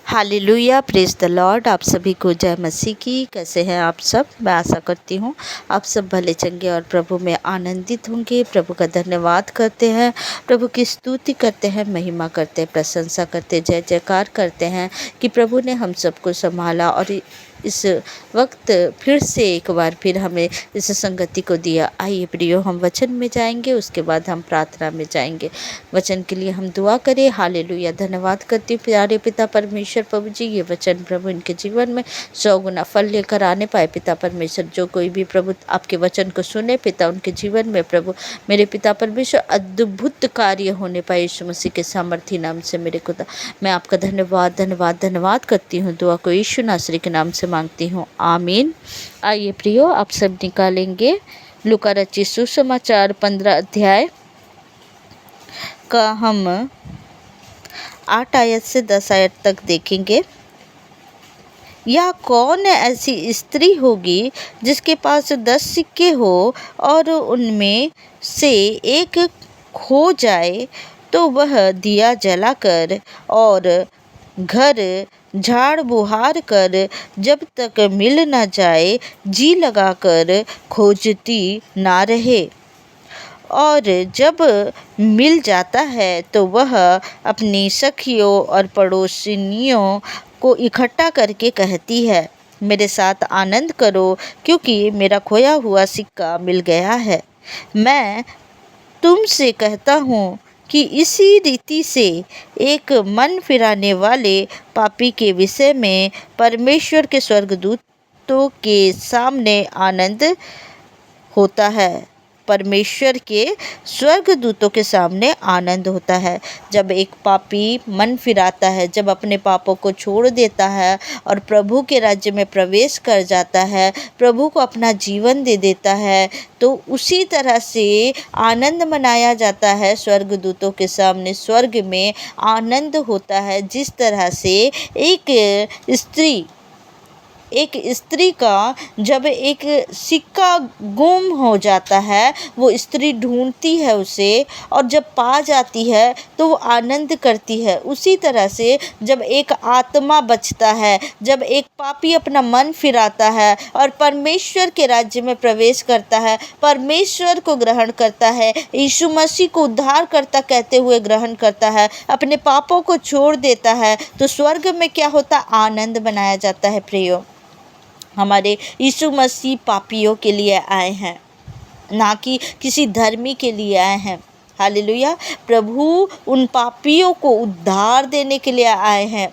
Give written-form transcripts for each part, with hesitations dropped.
Hallelujah, praise the Lord. आप सभी को जय मसीह की। कैसे हैं आप सब? मैं आशा करती हूँ आप सब भले चंगे और प्रभु में आनंदित होंगे। प्रभु का धन्यवाद करते हैं, प्रभु की स्तुति करते हैं, महिमा करते हैं, प्रशंसा करते हैं, जय जयकार करते हैं कि प्रभु ने हम सबको संभाला और इस वक्त फिर से एक बार फिर हमें इस संगति को दिया। आइए प्रियो, हम वचन में जाएंगे, उसके बाद हम प्रार्थना में जाएंगे। वचन के लिए हम दुआ करें। हालेलुया। धन्यवाद करती हूँ प्यारे पिता परमेश्वर प्रभु जी, ये वचन प्रभु इनके जीवन में 100 गुना फल लेकर आने पाए। पिता परमेश्वर, जो कोई भी प्रभु आपके वचन को सुने पिता, उनके जीवन में प्रभु मेरे पिता परमेश्वर अद्भुत कार्य होने पाए। यीशु मसीह के सामर्थी नाम से मेरे खुदा मैं आपका धन्यवाद धन्यवाद धन्यवाद करती हूँ। दुआ को यीशु नासरी के नाम से मांगती हूँ, आमीन। आइए प्रियो, आप सब निकालेंगे लूका रचित सुसमाचार 15 अध्याय का हम 8 आयत से 10 आयत तक देखेंगे। या कौन ऐसी स्त्री होगी जिसके पास 10 सिक्के हो और उनमें से एक खो जाए तो वह दिया जलाकर और घर झाड़ बुहार कर जब तक मिल न जाए जी लगाकर खोजती ना रहे, और जब मिल जाता है तो वह अपनी सखियों और पड़ोसिनियों को इकट्ठा करके कहती है, मेरे साथ आनंद करो क्योंकि मेरा खोया हुआ सिक्का मिल गया है। मैं तुमसे कहता हूँ कि इसी रीति से एक मन फिराने वाले पापी के विषय में परमेश्वर के स्वर्गदूतों के सामने आनंद होता है। परमेश्वर के स्वर्गदूतों के सामने आनंद होता है। जब एक पापी मन फिराता है, जब अपने पापों को छोड़ देता है और प्रभु के राज्य में प्रवेश कर जाता है, प्रभु को अपना जीवन दे देता है, तो उसी तरह से आनंद मनाया जाता है स्वर्गदूतों के सामने। स्वर्ग में आनंद होता है। जिस तरह से एक स्त्री का जब एक सिक्का गुम हो जाता है, वो स्त्री ढूंढती है उसे, और जब पा जाती है तो वो आनंद करती है। उसी तरह से जब एक आत्मा बचता है, जब एक पापी अपना मन फिराता है और परमेश्वर के राज्य में प्रवेश करता है, परमेश्वर को ग्रहण करता है, यीशु मसीह को उद्धारकर्ता कहते हुए ग्रहण करता है, अपने पापों को छोड़ देता है, तो स्वर्ग में क्या होता? आनंद मनाया जाता है। प्रियो, हमारे यीशु मसीह पापियों के लिए आए हैं, ना कि किसी धर्मी के लिए आए हैं। हालेलुया। प्रभु उन पापियों को उद्धार देने के लिए आए हैं।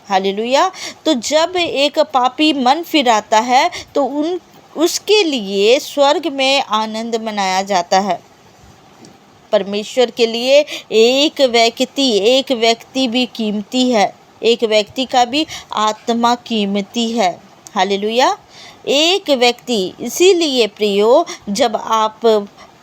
हालेलुया। तो जब एक पापी मन फिराता है तो उसके लिए स्वर्ग में आनंद मनाया जाता है। परमेश्वर के लिए एक व्यक्ति भी कीमती है। एक व्यक्ति का भी आत्मा कीमती है। हालेलुया। एक व्यक्ति। इसीलिए प्रियो, जब आप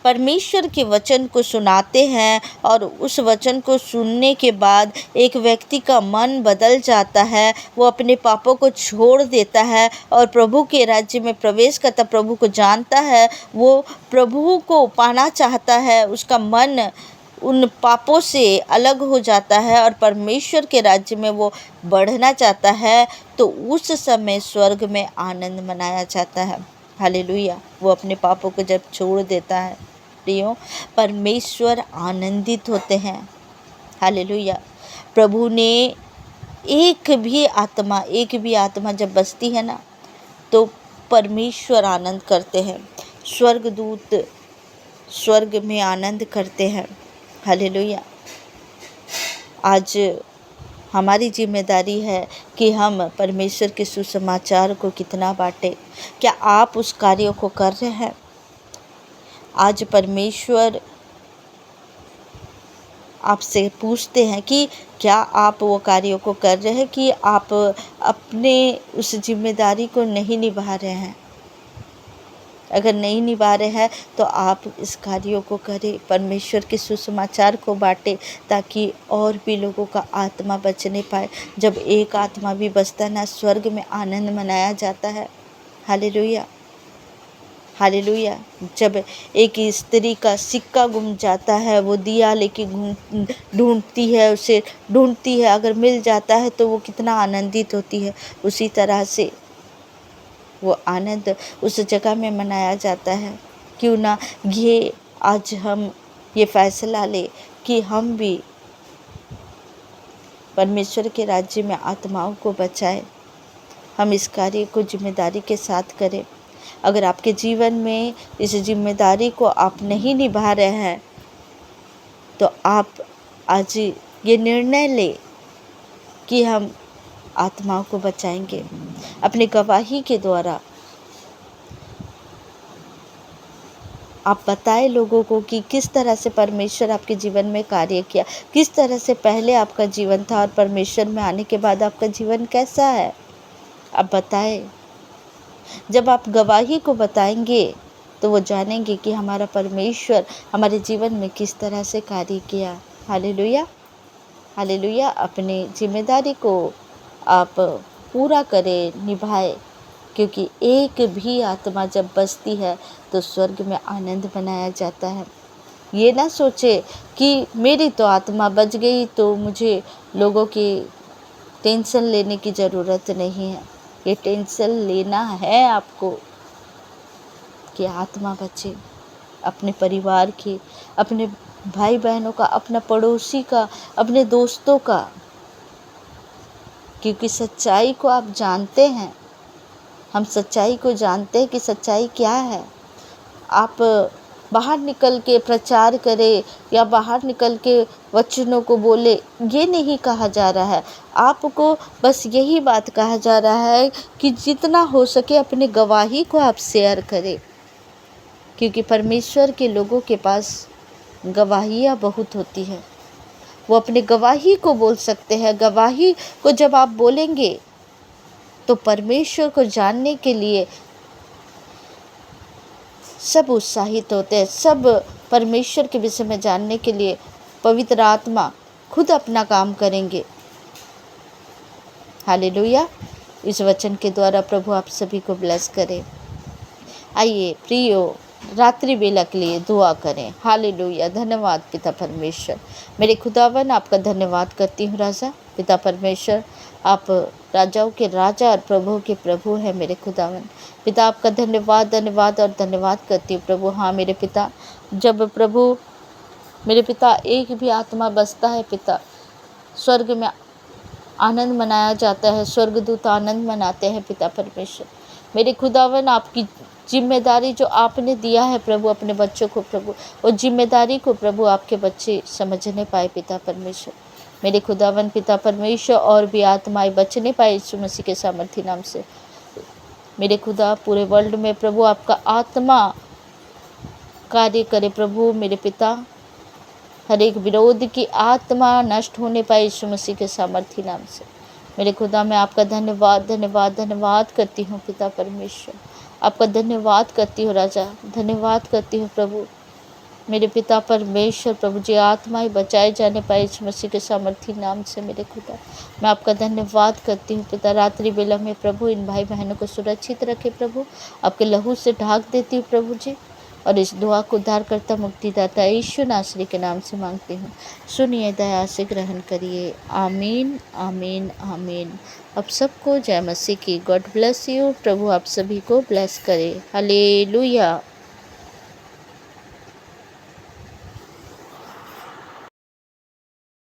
परमेश्वर के वचन को सुनाते हैं और उस वचन को सुनने के बाद एक व्यक्ति का मन बदल जाता है, वो अपने पापों को छोड़ देता है और प्रभु के राज्य में प्रवेश करता, प्रभु को जानता है, वो प्रभु को पाना चाहता है, उसका मन उन पापों से अलग हो जाता है और परमेश्वर के राज्य में वो बढ़ना चाहता है, तो उस समय स्वर्ग में आनंद मनाया जाता है। हालेलुया। वो अपने पापों को जब छोड़ देता है प्रियो, परमेश्वर आनंदित होते हैं। हालेलुया। प्रभु ने एक भी आत्मा जब बसती है ना, तो परमेश्वर आनंद करते हैं। स्वर्गदूत स्वर्ग में आनंद करते हैं। हालेलुया। आज हमारी जिम्मेदारी है कि हम परमेश्वर के सुसमाचार को कितना बांटें। क्या आप उस कार्य को कर रहे हैं? आज परमेश्वर आपसे पूछते हैं कि क्या आप वो कार्यों को कर रहे हैं, कि आप अपने उस जिम्मेदारी को नहीं निभा रहे हैं। अगर नहीं निभा रहे हैं तो आप इस कार्यों को करें, परमेश्वर के सुसमाचार को बांटें, ताकि और भी लोगों का आत्मा बचने पाए। जब एक आत्मा भी बचता है ना, स्वर्ग में आनंद मनाया जाता है। हालेलुया। हालेलुया। जब एक स्त्री का सिक्का गुम जाता है, वो दिया लेके ढूंढती है, उसे ढूंढती है, अगर मिल जाता है तो वो कितना आनंदित होती है। उसी तरह से वो आनंद उस जगह में मनाया जाता है। क्यों ना ये आज हम ये फैसला ले कि हम भी परमेश्वर के राज्य में आत्माओं को बचाएं। हम इस कार्य को जिम्मेदारी के साथ करें। अगर आपके जीवन में इस जिम्मेदारी को आप नहीं निभा रहे हैं तो आप आज ये निर्णय लें कि हम आत्माओं को बचाएंगे। अपनी गवाही के द्वारा आप बताएं लोगों को कि किस तरह से परमेश्वर आपके जीवन में कार्य किया, किस तरह से पहले आपका जीवन था और परमेश्वर में आने के बाद आपका जीवन कैसा है। आप बताएं। जब आप गवाही को बताएंगे तो वो जानेंगे कि हमारा परमेश्वर हमारे जीवन में किस तरह से कार्य किया। Hallelujah, hallelujah. अपनी जिम्मेदारी को आप पूरा करें, निभाएं, क्योंकि एक भी आत्मा जब बसती है तो स्वर्ग में आनंद मनाया जाता है। ये ना सोचे कि मेरी तो आत्मा बच गई तो मुझे लोगों की टेंशन लेने की ज़रूरत नहीं है। ये टेंशन लेना है आपको कि आत्मा बचे, अपने परिवार की, अपने भाई बहनों का, अपना पड़ोसी का, अपने दोस्तों का, क्योंकि सच्चाई को आप जानते हैं। हम सच्चाई को जानते हैं कि सच्चाई क्या है। आप बाहर निकल के प्रचार करें या बाहर निकल के वचनों को बोले, ये नहीं कहा जा रहा है। आपको बस यही बात कहा जा रहा है कि जितना हो सके अपनी गवाही को आप शेयर करें, क्योंकि परमेश्वर के लोगों के पास गवाहियाँ बहुत होती है। वो अपनी गवाही को बोल सकते हैं। गवाही को जब आप बोलेंगे तो परमेश्वर को जानने के लिए सब उत्साहित होते हैं। सब परमेश्वर के विषय में जानने के लिए पवित्र आत्मा खुद अपना काम करेंगे। हालेलुया। इस वचन के द्वारा प्रभु आप सभी को ब्लेस करें। आइए प्रियो, रात्रि बेला के लिए दुआ करें। हालेलुया। धन्यवाद पिता परमेश्वर, मेरे खुदावन आपका धन्यवाद करती हूँ राजा। पिता परमेश्वर, आप राजाओं के राजा और प्रभु के प्रभु हैं मेरे खुदावन। पिता आपका धन्यवाद धन्यवाद और धन्यवाद करती हूँ प्रभु। हाँ मेरे पिता, जब प्रभु मेरे पिता एक भी आत्मा बसता है पिता, स्वर्ग में आनंद मनाया जाता है, स्वर्गदूत आनंद मनाते हैं पिता परमेश्वर। मेरे खुदावन, आपकी जिम्मेदारी जो आपने दिया है प्रभु अपने बच्चों को प्रभु, और जिम्मेदारी को प्रभु आपके बच्चे समझने पाए पिता परमेश्वर। मेरे खुदावन पिता परमेश्वर, और भी आत्माएं बचने पाए यीशु मसीह के सामर्थी नाम से। मेरे खुदा, पूरे वर्ल्ड में प्रभु आपका आत्मा कार्य करे प्रभु। मेरे पिता, हर एक विरोध की आत्मा नष्ट होने पाए यीशु मसीह के सामर्थी नाम से। मेरे खुदा, मैं आपका धन्यवाद धन्यवाद धन्यवाद करती हूँ पिता परमेश्वर। आपका धन्यवाद करती हूँ राजा, धन्यवाद करती हूँ प्रभु। मेरे पिता परमेश्वर प्रभु जी, आत्माएं बचाए जाने पाए यीशु मसीह के सामर्थी नाम से। मेरे खुदा, मैं आपका धन्यवाद करती हूँ पिता। रात्रि बेला में प्रभु इन भाई बहनों को सुरक्षित रखे प्रभु, आपके लहू से ढाक देती हूँ प्रभु जी। और इस दुआ को उद्धारकर्ता मुक्तिदाता यीशु नासरी के नाम से मांगती हूँ, सुनिए, दया से ग्रहण करिए। आमीन आमीन आमीन। आप सबको जय मसीह की। God bless you. प्रभु आप सभी को ब्लेस करे। हालेलुया।